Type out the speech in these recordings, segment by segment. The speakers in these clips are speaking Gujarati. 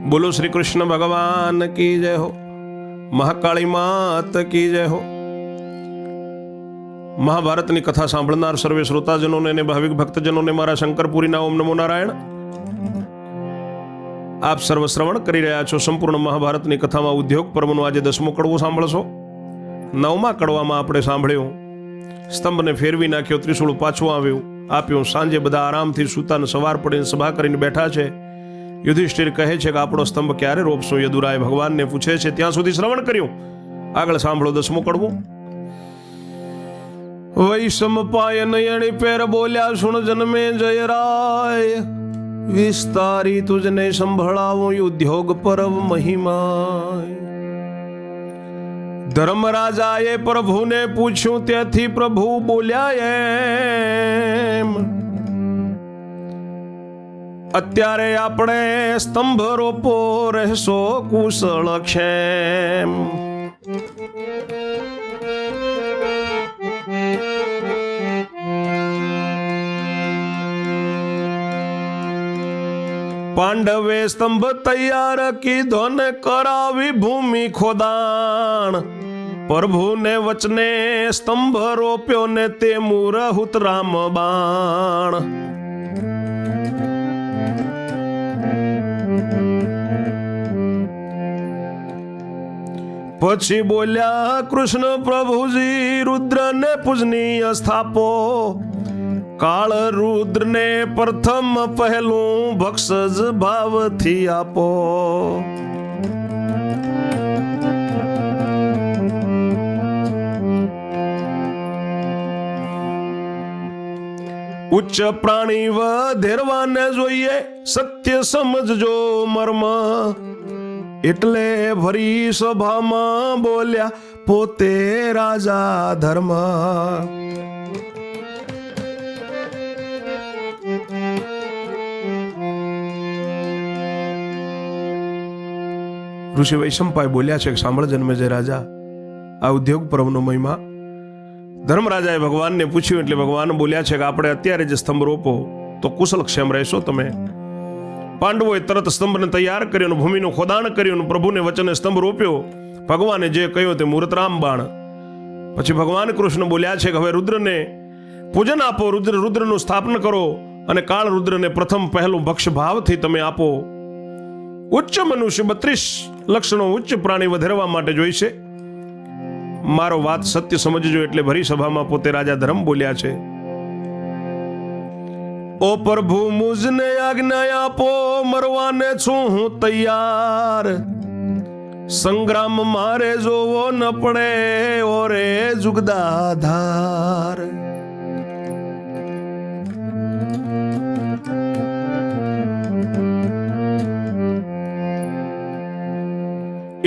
बोलो श्री कृष्ण भगवान की जय हो। महाकाली मात की जय हो। મહાભારતની કથા સાંભળનાર સર્વે શ્રોતાજનોને અને ભાવિક ભક્તજનોને મારા શંકરપુરીના ઓમ નમો નારાયણ। આપ સર્વ શ્રવણ કરી રહ્યા છો સંપૂર્ણ મહાભારતની કથામાં ઉદ્યોગ પર્વનો આજે 10મો કડવો સાંભળશો। 9મા કડવામાં આપણે સાંભળ્યું સ્તંભને ફેરવી નાખ્યો, ત્રિશૂળ પાછું આપ્યું। સાંજે બધા આરામથી સૂતાને સવાર પડીને સભા કરીને બેઠા છે। યુધિષ્ઠિર કહે છે કે આપણો સ્તંભ ક્યારે રોપશો? યદુરાય ભગવાનને પૂછે છે। ત્યાં સુધી શ્રવણ કર્યું, આગળ સાંભળો 10મો કડવો। વૈષમપાય નયણી પેર બોલ્યા, સુણ જન્મે જયરાય, વિસ્તારી તુજને સંભળાવું ઉદ્યોગ પરવ મહિમા। ધર્મરાજાએ પ્રભુને પૂછ્યું, તેથી પ્રભુ બોલ્યા એમ, અત્યારે આપણે સ્તંભ રોપો, રહેશો કુશળ ક્ષેમ। પાંડવે સ્તંભ તૈયાર કીધો ને કરાવી ભૂમિ ખોદાણ। પ્રભુને વચને સ્તંભ રોપ્યો ને તે મુરહુત રામ બાણ। પછી બોલ્યા કૃષ્ણ પ્રભુજી, રુદ્રને પૂજનીય સ્થાપો, કાળ રુદ્રને પ્રથમ પહેલું ભક્ષજ ભાવથી આપો। ઉચ્ચ પ્રાણી વધેરવાને જોઈએ, સત્ય સમજજો મર્મ, એટલે ભરી સભામાં બોલ્યા પોતે રાજા ધર્મ। ઋષિ વૈશંપાય બોલ્યા છે કે સાંભળ જન્મેજય રાજા, આ ઉદ્યોગ પર્વનો મહિમા। ધર્મરાજાએ ભગવાનને પૂછ્યું એટલે ભગવાન બોલ્યા છે કે આપણે અત્યારે જ સ્તંભ રોપો તો કુશલ ક્ષેમ રહેશો તમે। પાંડવોએ તરત સ્તંભને તૈયાર કર્યો, ભૂમિનું ખોદાણ કર્યું, પ્રભુને વચને સ્તંભ રોપ્યો। ભગવાને જે કહ્યું તે મુહૂર્ત રામ બાણ। પછી ભગવાન કૃષ્ણ બોલ્યા છે કે હવે રુદ્રને પૂજન આપો, રુદ્રનું સ્થાપન કરો અને કાળ રુદ્રને પ્રથમ પહેલું ભક્ષ ભાવથી તમે આપો। ઉચ્ચ મનુષ્ય 32 લક્ષણો ઉચ્ચ પ્રાણી વધેરવા માટે જોઈશે। મારો વાત સત્ય સમજજો, એટલે ભરી સભામાં પોતે રાજા ધર્મ બોલ્યા છે। ઓ પ્રભુ મુજને આજ્ઞા આપો, મરવાને છું હું તૈયાર, સંગ્રામ મારે જોવો ન પડે ઓરે જુગદાધાર।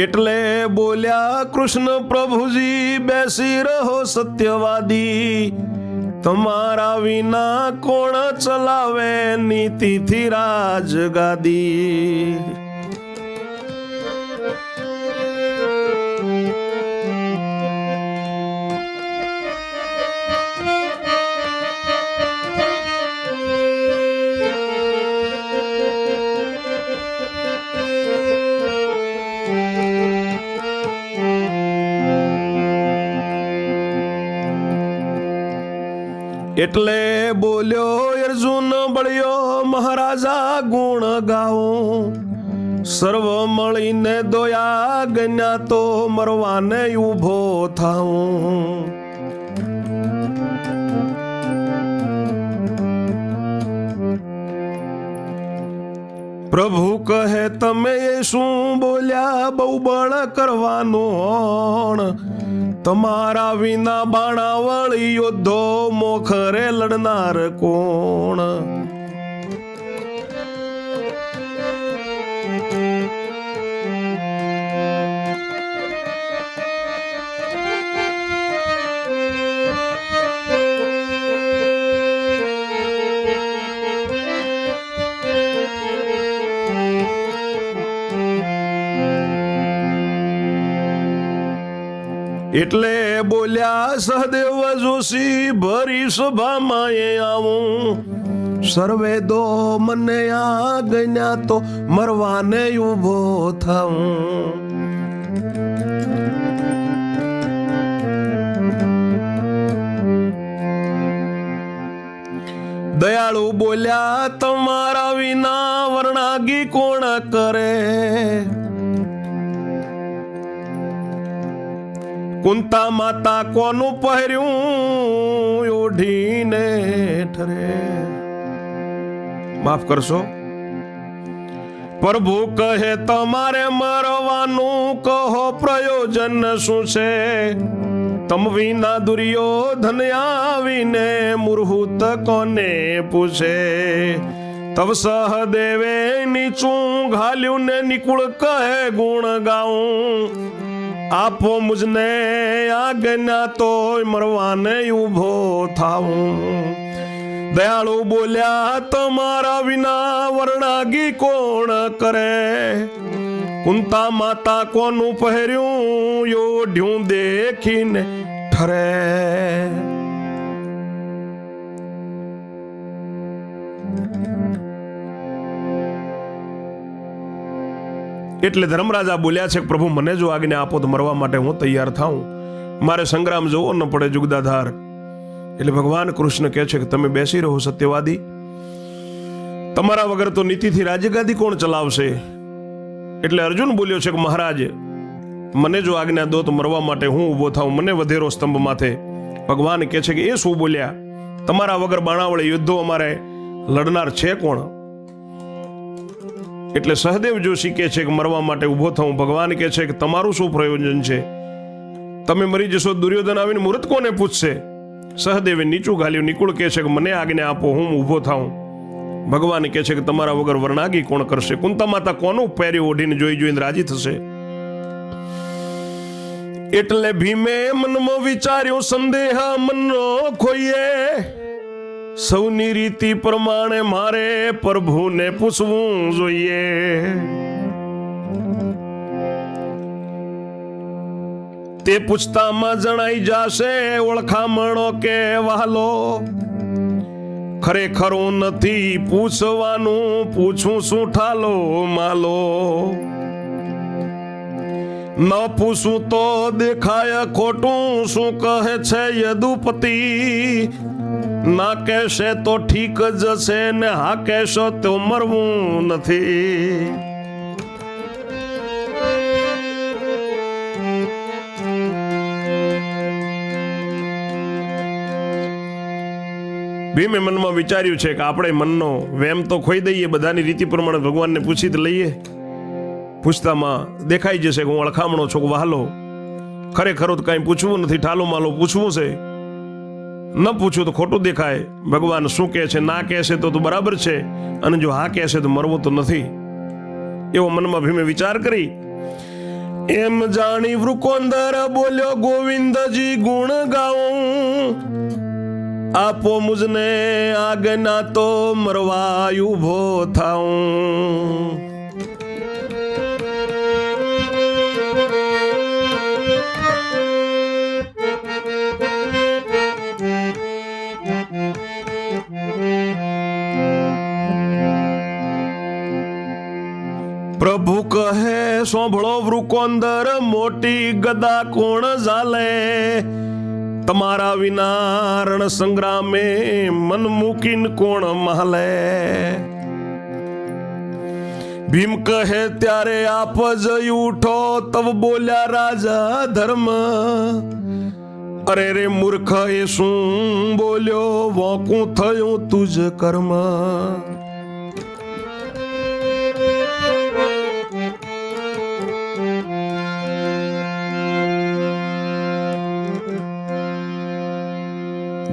એટલે બોલ્યા કૃષ્ણ પ્રભુજી, બેસી રહો સત્યવાદી, તમારા વિના કોણ ચલાવે નીતિથી રાજગાદી। એટલે બોલ્યો અર્જુન બળ્યો, મહારાજા ગુણ ગાઉં, સર્વ મળીને દોયા ગણ્યા તો મરવાને ઊભો થાઉં। પ્રભુ કહે તમે શું બોલ્યા, બહુ બળ કરવાનું, તમારા વિના બાણાવળી યોદ્ધો મોખરે લડનાર કોણ। એટલે બોલ્યા સહદેવ જોશી, ભરી સભામાં આવું, સર્વે દો મને આજ્ઞા તો મરવાને ઉભો થાઉં. દયાળુ બોલ્યા તમારા વિના વર્ણાગી કોણ કરે. કુંતા માતા કોનું પહેર્યું ઓઢીને ઠરે. માફ કરશો. પ્રભુ કહે તમારે મરવાનું, કહો પ્રયોજન શું છે. તમ વિના દુર્યોધન આવીને મુરહુત કોને પૂછે. તવ સહદેવે નીચું ઘાલ્યું ને નિકુળ કહે ગુણ ગાઉં. આપો મુજને આજ્ઞા તોય મરવાને ઉભો થાઉં. દયાળુ બોલ્યા તમારા વિના વર્ણાગી કોણ કરે. કુંતા માતા કોનું પહેર્યું યોઢ્યું દેખીને ઠરે. એટલે ધર્મરાજા બોલ્યા છે, પ્રભુ મને જો આજ્ઞા આપો તો મરવા માટે હું તૈયાર થાઉં. મારે સંગ્રામ જોવો ન પડે જુગદાધાર. એટલે ભગવાન કૃષ્ણ કહે છે કે તમે બેસી રહો સત્યવાદી. તમારા વગર તો નીતિથી રાજ્યગાદી કોણ ચલાવશે. એટલે અર્જુન બોલ્યો છે કે મહારાજ મને જો આજ્ઞા દો તો મરવા માટે હું ઊભો થાઉં. મને વધેરો સ્તંભ માથે. ભગવાન કહે છે કે એ શું બોલ્યા. તમારા વગર બાણાવળે યુદ્ધો અમારે લડનાર છે કોણ. એટલે સહદેવ જોશી કહે છે કે મરવા માટે ઊભો થાઉં. ભગવાન કહે છે કે તમારું શું પ્રયોજન છે. તમે મરી જશો દુર્યોધન આવીને મુહૂર્ત કોને પૂછશે. સહદેવે નીચું ઘાલ્યું. નિકુળ કહે છે કે મને આજ્ઞા આપો હું ઊભો થાઉં. ભગવાન કહે છે કે તમારા વગર વર્ણાગી કોણ કરશે. કુંતા માતા કોનું પહેર્યું ઓઢીને જોઈને રાજી થશે. એટલે ભીમે મનમાં વિચાર્યું સંદેહ મનનો ખોઈએ. સૌની રીતિ પ્રમાણે મારે પ્રભુને પૂછવું જોઈએ. તે પૂછતામાં જણાઈ જશે ઓળખામણો કે વહાલો. ખરેખરું નથી પૂછવાનું, પૂછું શું ઠાલો માલો. ન પૂછું તો દેખાય ખોટું, શું કહે છે યદુપતિ. ના કહેશે તો ઠીક જશે ને હા કહેશો તો મરવું નથી. ભીમે મનમાં વિચાર્યું છે કે આપણે મનનો વેમ તો ખોઈ દઈએ. બધાની રીતિ પ્રમાણે ભગવાનને પૂછી જ લઈએ. પૂછતામાં દેખાઈ જશે કે હું અળખામણો છું વહાલો. ખરેખર તો કાંઈ પૂછવું નથી, ઠાલો માલો પૂછવું છે. ન પૂછું તો ખોટું દેખાય. ભગવાન શું કહે છે, ના કહેશે તો બરાબર છે, અને જો હા કહેશે તો મરવું તો નથી. એવો મનમાં ભીમે વિચાર કરી. એમ જાણી વૃકોંદર બોલ્યો ગોવિંદજી ગુણ ગાઉં. આપો મુજને આજ્ઞા તો મરવા ઉભો થાઉં. પ્રભુ કહે સાંભળો વૃકોંદર મોટી ગદા કોણ ઝાલે. તમારા વિના રણ સંગ્રામે મન મૂકીને કોણ માલે. ભીમ કહે ત્યારે આપ જઈ ઉઠો. તબ બોલ્યા રાજા ધર્મ. અરે રે મૂર્ખ એ શું બોલ્યો, વોકું થયું તુજ કર્મ.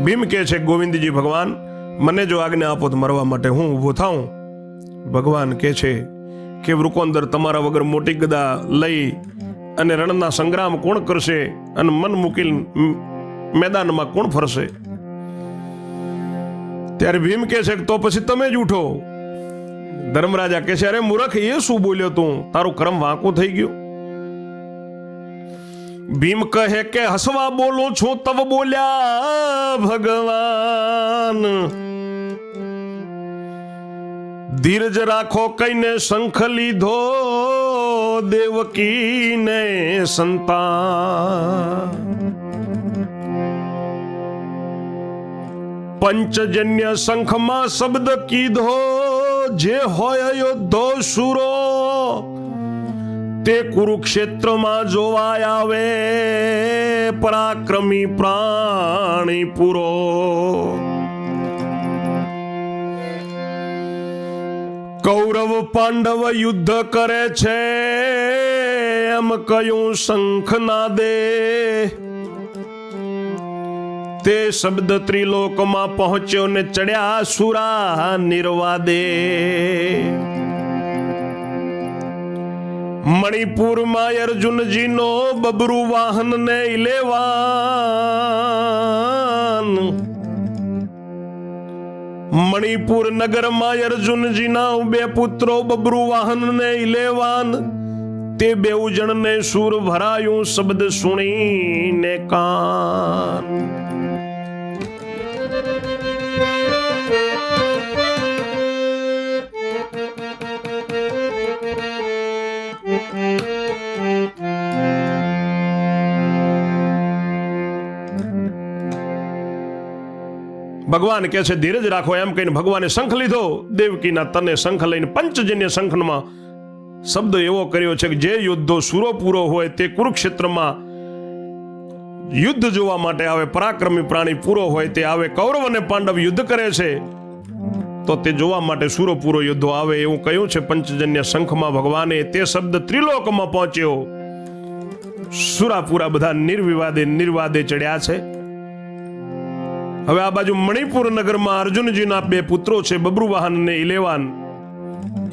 ભીમ કહે છે ગોવિંદજી ભગવાન મને જો આજ્ઞા આપો તો મરવા માટે હું ઊભો થાઉં. ભગવાન કહે છે કે વૃકોંદર તમારા વગર મોટી ગદા લઈ અને રણના સંગ્રામ કોણ કરશે, અને મન મૂકી મેદાનમાં કોણ ફરશે. ત્યારે ભીમ કહે છે તો પછી તમે જ ઉઠો. ધર્મરાજા કહે છે અરે મૂર્ખ એ શું બોલ્યો તું, તારું કર્મ વાંકું થઈ ગયું. ભીમ કહે કે હસવા બોલું છું તબ બોલ્યા ભગવાન. ધીરજ રાખો કઈને શંખ લીધો દેવકીને સંતાન. પંચજન્ય શંખમાં શબ્દ કીધો જે હોય યોદ્ધો સુરો તે કુરુક્ષેત્રમાં જોવાય આવે પરાક્રમી પ્રાણી પૂરો. કૌરવ પાંડવ યુદ્ધ કરે છે એમ કયું શંખ ના દે તે શબ્દ ત્રિલોકમાં પહોંચ્યો ને ચડ્યા સુરા નિર્વાદે. મણિપુરમાં અર્જુનજીનો બબરુ વાહન ને ઇલેવાન. મણિપુર નગરમાં અર્જુનજીના બે પુત્રો બબરુ વાહન ને ઇલેવાન. તે બેઉ જણને સૂર ભરાયું શબ્દ સુણીને કાન. ભગવાન કહે છે ધીરજ રાખો એમ કહીને ભગવાને શંખ લીધો. દેવકીના તને શંખ લઈને પંચજન્ય શંખમાં શબ્દ એવો કર્યો છે કે જે યુદ્ધો સુરો પૂરો હોય તે કુરુક્ષેત્રમાં યુદ્ધ જોવા માટે આવે. પરાક્રમી પ્રાણી પૂરો હોય તે આવે. કૌરવ અને પાંડવ યુદ્ધ કરે છે તો તે જોવા માટે સુરો પૂરો યુદ્ધો આવે એવું કહ્યું છે પંચજન્ય શંખમાં ભગવાને. તે શબ્દ ત્રિલોકમાં પહોંચ્યો. સુરાપુરા બધા નિર્વાદે ચડ્યા છે. હવે આ બાજુ મણિપુર નગરમાં અર્જુનજીના બે પુત્રો છે બબ્રુવાહન અને ઇલેવાન.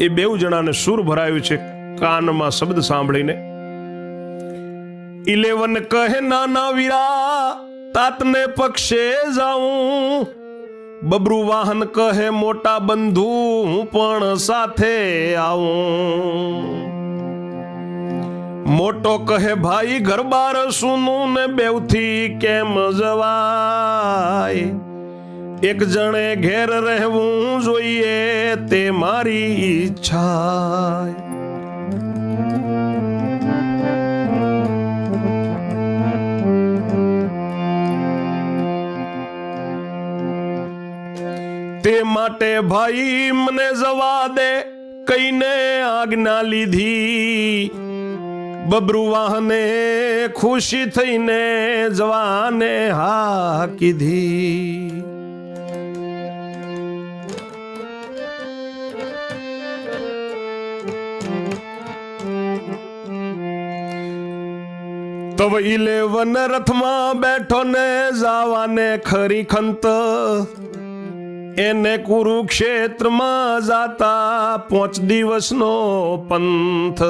એ બેઉ જણાને સૂર ભરાયું છે કાનમાં શબ્દ સાંભળીને. ઇલેવન કહે નાના વીરા તાતને પક્ષે જાઉં. બબ્રુવાહન કહે મોટા બંધુ હું પણ સાથે આવું. મોટો કહે ભાઈ ઘર બાર સુનું ને બેવથી કેમ જવાય. એક જણે ઘેર રહેવું જોઈએ તે મારી ઈચ્છા. તે માટે ભાઈ મને જવા દે કઈને આજ્ઞા લીધી. બબ્રુવાહને ખુશી થઈને જવાને હા કીધી. તવ ઇલેવન રથમાં બેઠો ને જાવાને ખરી ખંત. એને કુરુક્ષેત્રમાં જાતા 5 દિવસનો પંથ.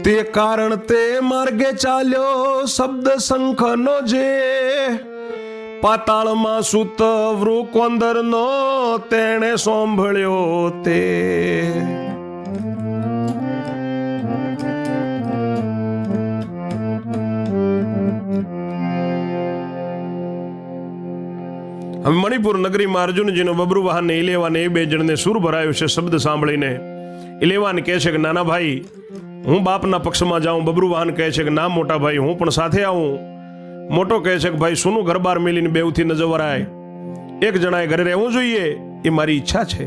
તે કારણ તે માર્ગે ચાલ્યો શબ્દ શંખનો જે. પાતાળમાં સુત વૃકોંદરનો તેણે સાંભળ્યો તે. હવે મણિપુર નગરીમાં અર્જુનજીનો બબ્રુવાહન ને ઇલેવાન એ બે જણને સૂર ભરાયું છે શબ્દ સાંભળીને. ઇલેવાન કહે છે કે નાના ભાઈ હું બાપના પક્ષમાં જાઉં. બબ્રુવાહન કહે છે કે ના મોટા ભાઈ હું પણ સાથે આવું. મોટો કહે છે કે ભાઈ સુનું ઘર બાર મેલીને બેવથી ન જવરાય. એક જણાએ ઘરે રહેવું જોઈએ એ મારી ઈચ્છા છે.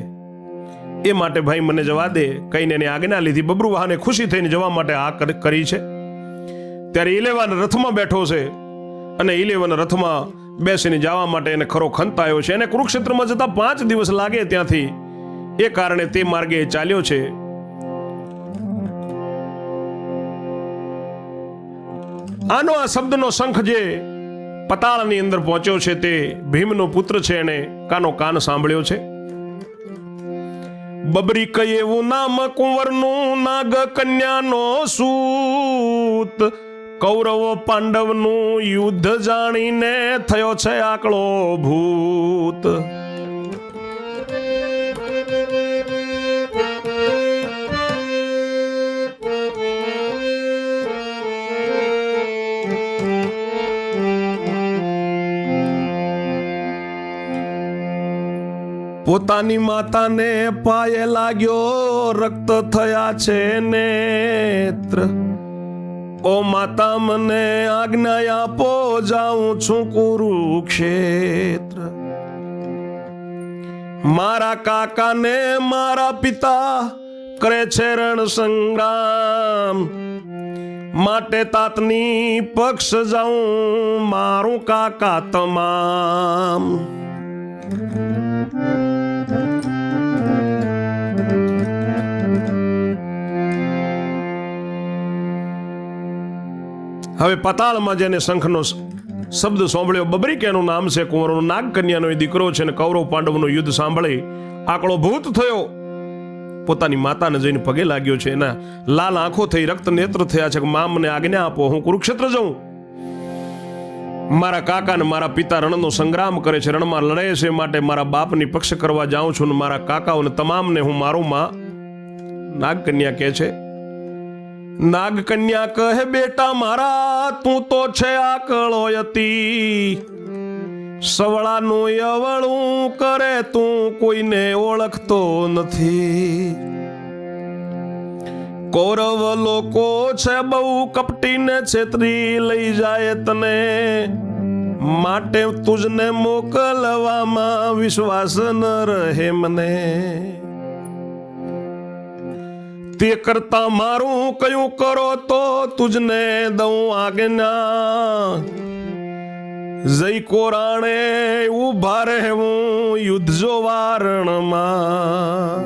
એ માટે ભાઈ મને જવા દે કહીને એને આજ્ઞા લીધી. બબ્રુવાહને ખુશી થઈને જવા માટે આ કરી છે. ત્યારે ઇલેવાન રથમાં બેઠો છે અને ઇલેવન રથમાં બેસીને જવા માટે એને ખરો ખંત આવ્યો છે. એને કુરુક્ષેત્રમાં જતા 5 દિવસ લાગે ત્યાંથી. એ કારણે તે માર્ગે ચાલ્યો છે. આનો આ શબ્દનો શંખ જે પતાળની અંદર પહોંચ્યો છે તે ભીમનો પુત્ર છે. એને કાનો કાન સાંભળ્યો છે. બબરી કઈ એવું નામ કુંવરનું નાગ કન્યાનો સૂત. કૌરવો પાંડવનું યુદ્ધ જાણીને થયો છે આકળો ભૂત. પોતાની માતાને પાયે લાગ્યો રક્ત થયા છે નેત્ર. ઓ માતા મને આજ્ઞા આપો જાઉં છું કુરુક્ષેત્ર. મારા કાકાને મારા પિતા કરે છે રણ સંગ્રામ, માટે તાતની પક્ષ જાઉં મારું કાકા તમામ. હવે પાતાળમાં જેને શંખનો શબ્દ સાંભળ્યો, બબરીક એનું નામ છે, કુંવરનો નાગ કન્યાનો એ દીકરો છે, અને કૌરવ પાંડવનું યુદ્ધ સાંભળી આકળો ભૂત થયો. પોતાની માતાને જઈને પગે લાગ્યો છે, એના લાલ આંખો થઈ રક્ત નેત્ર થયા છે કે મા મને આજ્ઞા આપો, હું કુરુક્ષેત્ર જાઉં. મારા કાકા ને મારા પિતા રણનો સંગ્રામ કરે છે, રણમાં લડે છે, માટે મારા બાપની પક્ષ કરવા જાઉં છું, ને મારા કાકાઓને તમામને હું મારું માં. નાગ કન્યા કહે છે, નાગ કન્યા કહે બેટા મારા તું તો છે આકળો યતી, સવળાનું યવળું કરે તું કોઈને ઓળખતો નથી. કૌરવ લોકો છે બહુ કપટીને છેતરી લઈ જાય તને, માટે તુજને મોકલવામાં વિશ્વાસ ન રહે મને. તે કરતા મારું કયું કરો તો તુજને દઉં આજ્ઞા, જય કોરાણે ઉભા રહેવું યુદ્ધ જો વારણમાં.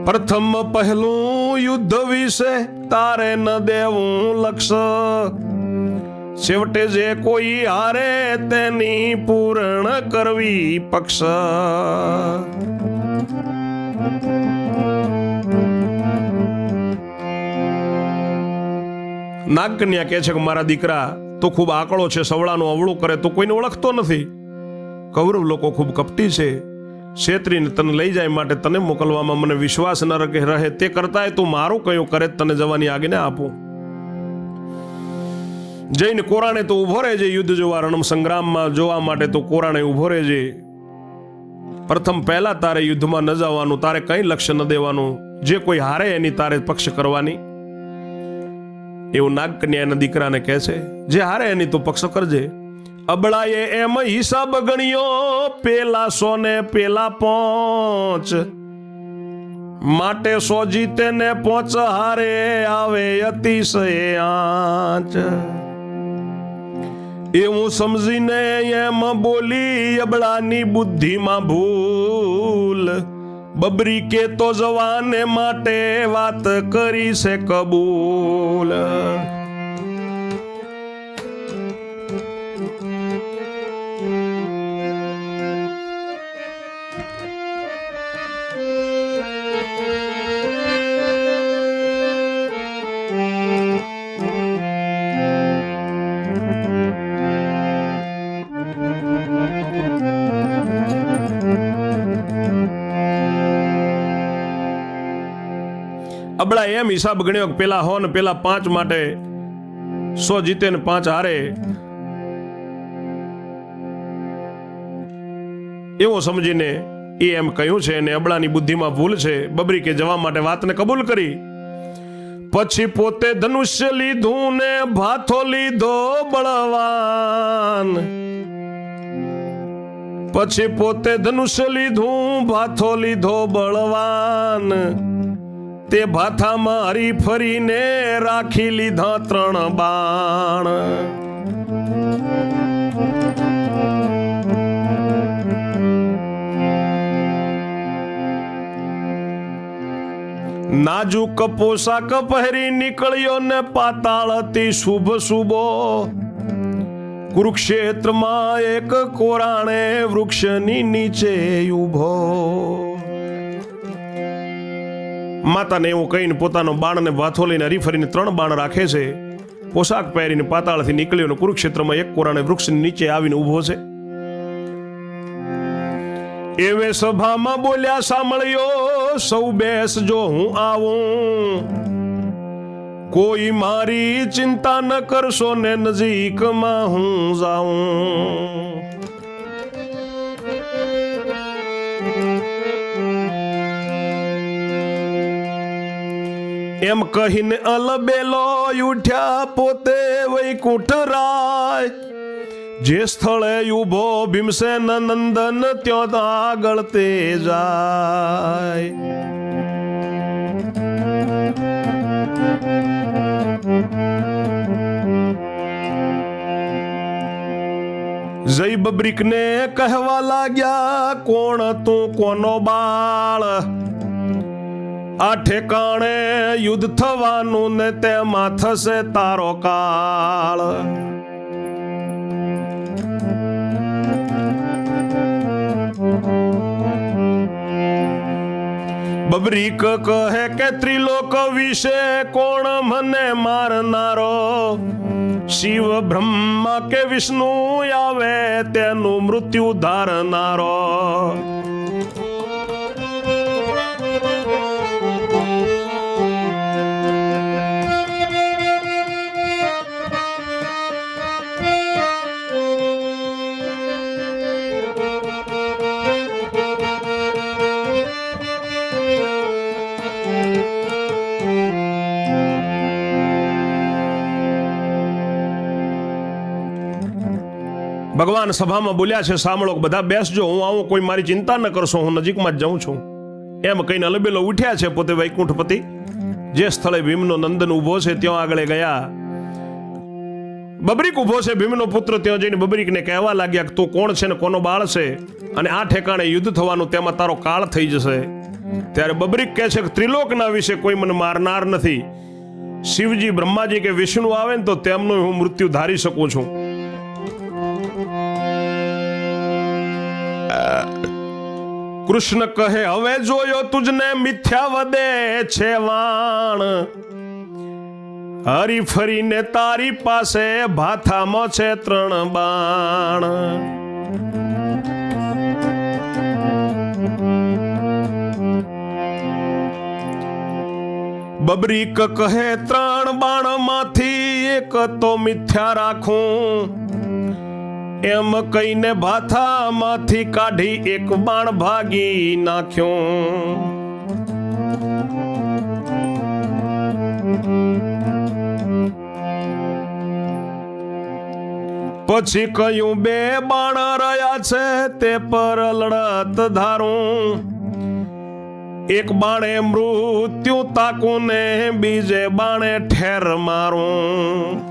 પ્રથમ પહેલું યુદ્ધ વિશે તારે ન દેવું લક્ષ, છેવટે જે કોઈ હારે તેની પૂર્ણ કરવી પક્ષ. નાગકન્યા કહે છે કે મારા દીકરા તો ખૂબ આકળો છે, સવળાનું અવળું કરે તો કોઈને ઓળખતો નથી. કૌરવ લોકો ખૂબ કપટી છે, છેતરીને તને લઈ જાય, માટે તને મોકલવામાં મને વિશ્વાસ ન રહે. તે કરતાંય તું મારું કયું કરે તને જવાની આજ્ઞા આપું. જઈને કોરાણે તો ઉભો રહેજે, યુદ્ધ જોવા રણ સંગ્રામમાં જોવા માટે તો કોરાણે ઉભો રહેજે. પ્રથમ પહેલા તારે યુદ્ધમાં ન જવાનું, તારે કઈ લક્ષ્ય ન દેવાનું, જે કોઈ હારે એની તારે પક્ષ કરવાની. એવું નાગકન્યા એના દીકરાને કહે છે, જે હારે એની તો પક્ષ કરજે. અબળાએ એમ હિસાબ ગણ્યો, પેલા 100 ને પેલા 5, માટે 100 જીતે ને 5 હારે આવે અતિશય આંચ. એવું સમજીને એમ બોલી અબળાની બુદ્ધિમાં ભૂલ, બબરી કે તો જવાને માટે વાત કરી છે કબૂલ. અબળા એમ હિસાબ ગણ્યો કે પેલા 100 ને પેલા 5, માટે 100 જીતે ને 5 હારે. એવો સમજીને એ એમ કહ્યું છે, અને અબળાની બુદ્ધિમાં ભૂલ છે. બબરી કે જવા માટે વાતને કબૂલ કરી. પછી પોતે ધનુષ્ય લીધું ને ભાથો લીધો બળવાન, પછી પોતે ધનુષ્ય લીધું ભાથો લીધો બળવાન. તે ભાથામાં હરી ફરીને રાખી લીધા 3 બાણ. નાજુક પોશાક પહેરી નીકળ્યો ને પાતાળથી શુભ શુભો, કુરુક્ષેત્રમાં એક કોરાણે વૃક્ષની નીચે ઉભો. માતાને એવું કહીને પોતાનો બાણને ભાથો લઈને હરીફરીને 3 બાણ રાખે છે. પોશાક પહેરીને પાતાળથી નીકળ્યો ને કુરુક્ષેત્રમાં એક કોરાણે વૃક્ષની નીચે આવીને ઊભો છે. એવે સભામાં બોલ્યા સાંભળ્યો, સૌ બેસજો હું આવું, કોઈ મારી ચિંતા ન કરશો ને નજીકમાં હું જાઉં. એમ કહીને અલબેલો ઉઠ્યા પોતે વૈકુંઠ રાય. જે સ્થળે ઉભો ભીમસેન નંદન ત્યાં આગળ તે જાય. જય બબ્રીક ને કહેવા લાગ્યા, કોણ તું કોનો બાળ? આ ઠેકાણે યુદ્ધ થવાનું ને તેમાં થશે તારો કાળ. બબ્રીક કહે કે ત્રિલોક વિશે કોણ મને મારનારો? શિવ બ્રહ્મા કે વિષ્ણુ આવે તેનું મૃત્યુ ધારનારો. ભગવાન સભામાં બોલ્યા છે, સાંભળો બધા બેસજો, હું આવું, કોઈ મારી ચિંતા ન કરશો, હું નજીકમાં જ જાઉં છું. એમ કહીને અલબેલો ઉઠ્યા છે પોતે વૈકુંઠપતિ. જે સ્થળે ભીમનો નંદન ઉભો છે ત્યાં આગળ ગયા. બબ્રીક ઉભો છે ભીમનો પુત્ર. ત્યાં જઈને બબ્રીકને કહેવા લાગ્યા, તું કોણ છે ને કોનો બાળ છે? અને આ ઠેકાણે યુદ્ધ થવાનું, તેમાં તારો કાળ થઈ જશે. ત્યારે બબ્રીક કહે છે કે ત્રિલોકના વિશે કોઈ મને મારનાર નથી. શિવજી, બ્રહ્માજી કે વિષ્ણુ આવે ને તો તેમનું હું મૃત્યુ ધારી શકું છું. કૃષ્ણ કહે, હવે જોયો તુજને મિથ્યા વદે છે વાણ. હરી ફરીને તારી પાસે ભાથામાં છે 3 બાણ. બબ્રીક કહે, 3 બાણ માંથી એક તો મિથ્યા રાખું. એમ કહીને ભાથામાંથી કાઢી એક બાણ ભાગી નાખ્યો. પછી કહ્યું, 2 બાણ રહ્યા છે તે પર લડત ધારું. એક બાણે મૃત્યુ તાકું ને બીજે બાણે ઠેર મારું.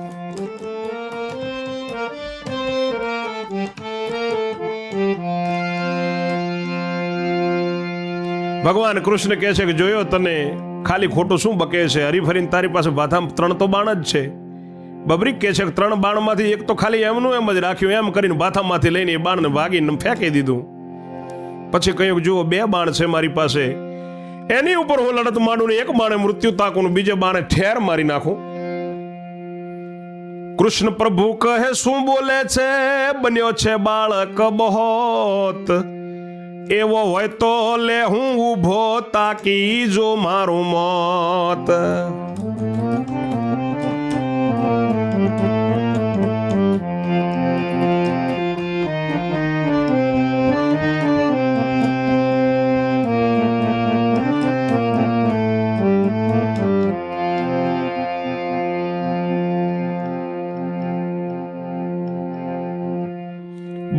ભગવાન કૃષ્ણ કહે છે કે જોયો તને ખાલી ખોટું શું બકે છે? હરીફરીને તારી પાસે ભાથામાં 3 તો બાણ જ છે. બબ્રીક કહે છે કે 3 બાણમાંથી એક તો ખાલી એમનું એમ જ રાખ્યું. એમ કરીને ભાથામાંથી લઈને એ બાણને ભાગીને ફેંકી દીધું. પછી કહ્યું, જુઓ 2 બાણ છે મારી પાસે, એની ઉપર હું લડત માંડું ને એક બાણે મૃત્યુ તાકું, બીજે બાણે ઠેર મારી નાખું. કૃષ્ણ પ્રભુ કહે, શું બોલે છે? બન્યો છે બાળક બહોત. એવો હોય તો લે હું ઊભો, તાકી જો મારું મોત.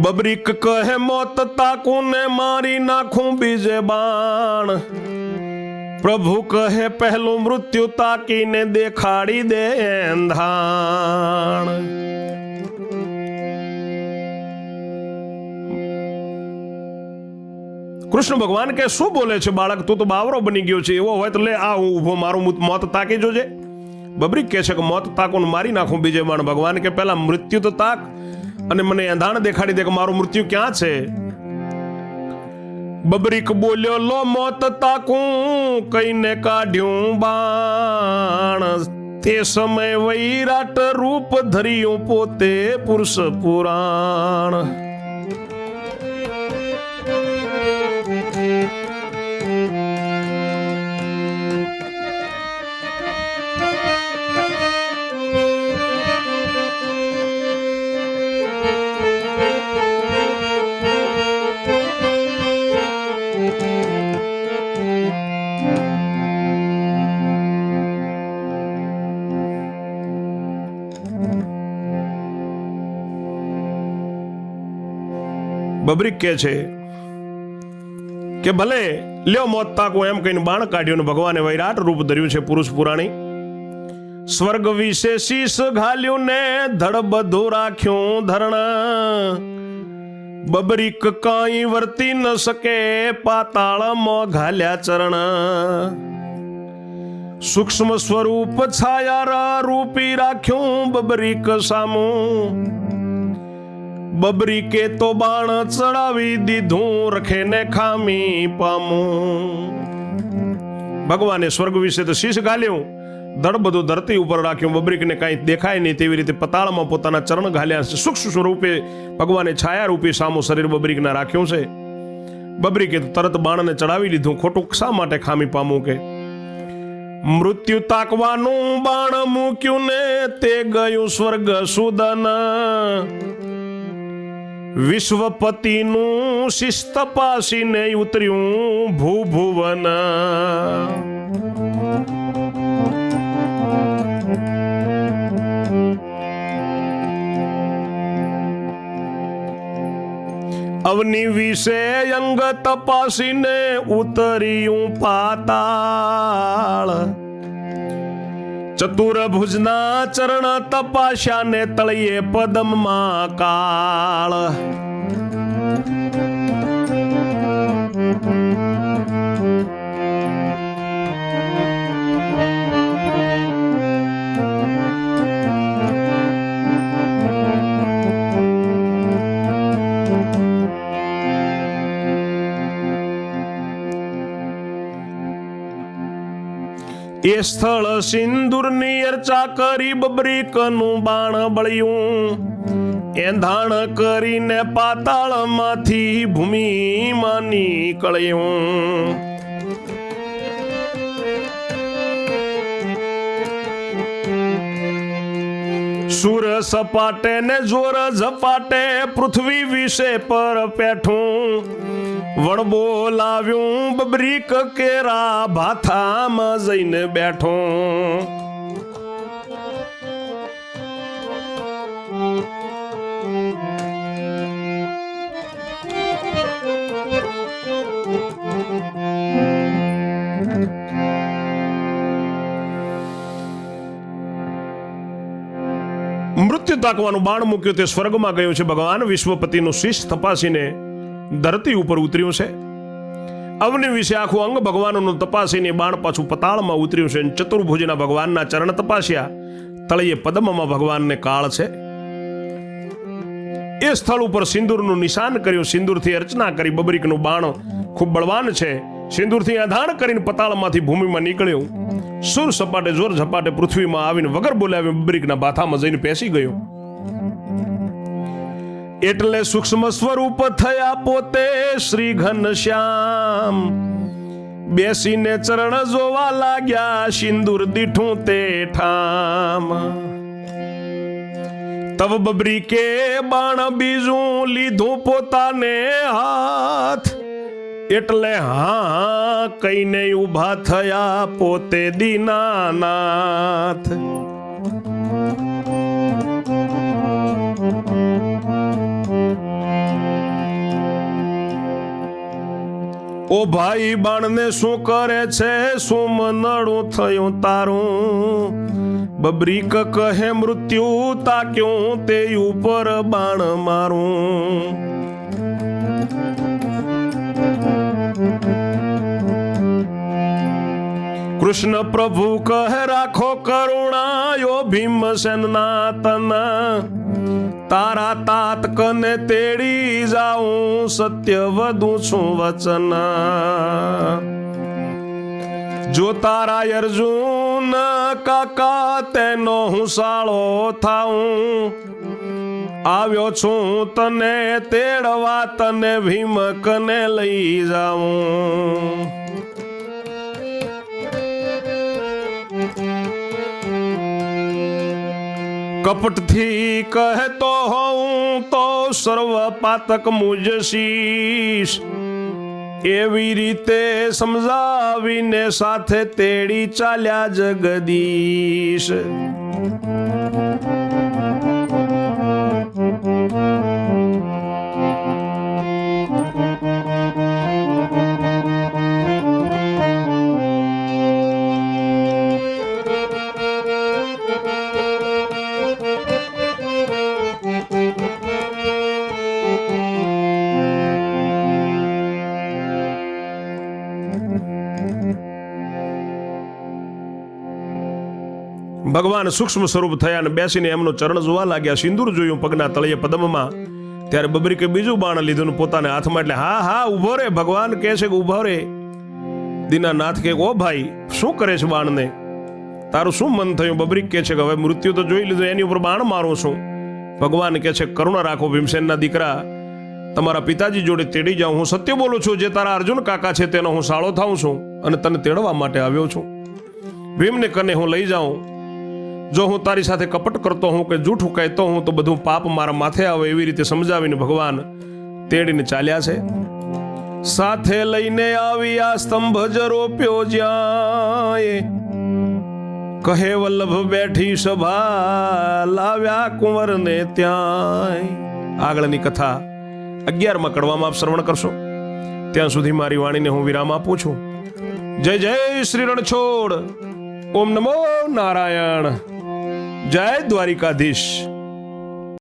બબ્રીક કહે, મોત તાકું ને મારી નાખું બીજે બાણ. પ્રભુ કહે, પહેલું મૃત્યુ તાકીને દેખાડી દે એંધાણ. કૃષ્ણ ભગવાન કે, શું બોલે છે બાળક? તું તો બાવરો બની ગયો છે. એવો હોય તો લે આ હું ઊભો, મારું મોત તાકી જોજે. બબ્રીક કહે છે કે મોત તાકું મારી નાખું બીજે બાણ. ભગવાન કે, પહેલા મૃત્યુ તો તાક અને મને એંધાણ દેખાડી દે કે મારું મૃત્યુ ક્યાં છે. બબ્રીક બોલ્યો, લો મોત તાકું કઈને કાઢ્યું બાણ. તે સમય વૈરાટ રૂપ ધર્યું પોતે પુરુષ પુરાણ. બબરીક કહે છે કે ભલે લ્યો મોત તાકો એમ કહીને બાણ કાઢ્યું. ભગવાને વૈરાટ રૂપ ધર્યું છે પુરુષ પુરાણી. સ્વર્ગ વિશે શીશ ઘાલ્યું ને ધડ બધું રાખ્યું ધરણ. બબરીક કાંઈ વર્તી ન શકે પાતાળમાં ઘાલ્યા ચરણ. સૂક્ષ્મ સ્વરૂપ છાયા રૂપી રાખ્યું બબરીક સામું. બબરીકે તો બાણ ચડાવી દીધું રખે ને ખામી પામું. ભગવાને સ્વર્ગ વિશે તો શીશ ઘાલ્યું, ધડ બધું ધરતી ઉપર રાખ્યું. બબરીકને કાંઈ દેખાય નહીં તેવી રીતે પતાળમાં પોતાના ચરણ ઘાલ્યા છે. સૂક્ષ્મ સ્વરૂપે ભગવાને છાયા રૂપી સામું શરીર બબરીકના રાખ્યું છે. બબરીકે તરત બાણને ચડાવી લીધું. ખોટું શા માટે ખામી પામું કે મૃત્યુ તાકવાનું બાણ મૂક્યું ને તે ગયું સ્વર્ગ સુદન. વિશ્વપતિનું શિસ્ત પાસીને ઉતર્યું ભૂભુવન. અવની વિશે અંગ તપાસીને ઉતર્યું પાતાળ. ચતુર્ભુજના ચરણ તપાસ્યા ને તળિયે પદમમાં કાળ. એ સ્થળ સિંદૂરની અર્ચા કરી બબરીકનું બાણ બળ્યું. એંધાણ કરીને પાતાળમાંથી ભૂમિમાં નીકળ્યું. સુર સપાટે ને જોર ઝપાટે પૃથ્વી વિશે પર પેઠું. વણ બોલાવ્યું બબરીક કેરા ભાથામાં જઈને બેઠું. મૃત્યુ તાકવાનું બાણ મૂક્યું તે સ્વર્ગમાં ગયું છે. ભગવાન વિશ્વપતિનું શીશ તપાસીને ધરતી ઉપર ઉતર્યું છે. અવની વિશે આખું અંગ ભગવાનનું તપાસીને બાણ પાછું પતાળમાં ઉતર્યું છે. ચતુર્ભુજના ભગવાનના ચરણ તપાસ્યા, તળિયે પદ્મમાં ભગવાનને કાળ છે. એ સ્થળ ઉપર સિંદૂરનું નિશાન કર્યું. સિંદૂરથી અર્ચના કરી. બબરીકનું બાણ ખૂબ બળવાન છે. સિંદૂરથી આધાણ કરીને પતાળમાંથી ભૂમિમાં નીકળ્યું. સુર સપાટે જોર ઝપાટે પૃથ્વીમાં આવીને વગર બોલાવે બબરીકના બાથામાં જઈને પેસી ગયું. એટલે સૂક્ષ્મ સ્વરૂપ થયા પોતે શ્રી ઘનશ્યામ. બેસીને ચરણ જોવા લાગ્યા સિંદૂર દીઠું તે ઠામ. તવ બબરીકે બાણ બીજું લીધું પોતાને હાથ. એટલે હા કઈને ઉભા થયા પોતે દીનાનાથ. ઓ ભાઈ બાણને શું કરે છે, શું મનડું થયું તારું. બબરીક કહે મૃત્યુ તાક્યું તે ઉપર બાણ મારું. કૃષ્ણ પ્રભુ કહે રાખો કરુણા યો ભીમસેન ના તના. તારા તાત કને તેડી જાઉં સત્ય વધુ છું વચન. જો તારા અર્જુન કાકા તેનો હું સાળો થાઉં. આવ્યો છું તને તેડવા તને ભીમ કને લઈ જાઉં. કપટથી કહેતો હોઉં તો સર્વ પાતક મુજ શીશ. એવી રીતે સમજાવીને સાથે તેડી ચાલ્યા જગદીશ. ભગવાન સૂક્ષ્મ સ્વરૂપ થયા અને બેસીને એમનો ચરણ જોવા લાગ્યા. સિંદૂર જોયું પગના તળિયે પદ્મમાં. ત્યારે બબરીકે બીજું બાણ લીધું ને પોતાને હાથમાં. એટલે હા ઉભો રે, ભગવાન કહે છે કે ઉભો રે. દીનાનાથ કે ઓ ભાઈ શું કરે છે બાણને, તારું શું મન થયું? બબરીક કહે છે કે હવે મૃત્યુ તો જોઈ લીધું, એની ઉપર બાણ મારું છું. ભગવાન કહે છે કરુણા રાખો ભીમસેનના દીકરા, તમારા પિતાજી જોડે તેડી જાઉં. હું સત્ય બોલું છું, જે તારા અર્જુન કાકા છે તેનો હું સાળો થાઉં છું અને તને તેડવા માટે આવ્યો છું. ભીમને કને હું લઈ જાઉં. જો હું તારી સાથે કપટ કરતો હું કે જૂઠું કહેતો હું તો બધું પાપ મારા માથે આવે. એવી રીતે સમજાવીને ભગવાન તેડીને ચાલ્યા છે. સાથે લઈને આવ્યા સ્તંભ જ રોપ્યો જ્યાં, કહે વલ્લભ બેઠી સભા, લાવ્યા કુંવરને ત્યાં. આગળની કથા 11મા કડવામાં આપ શ્રવણ કરશો. ત્યાં સુધી મારી વાણીને હું વિરામ આપું છું. જય જય શ્રી રણછોડ. ઓમ નમો નારાયણ. જય દ્વારિકાધીશ.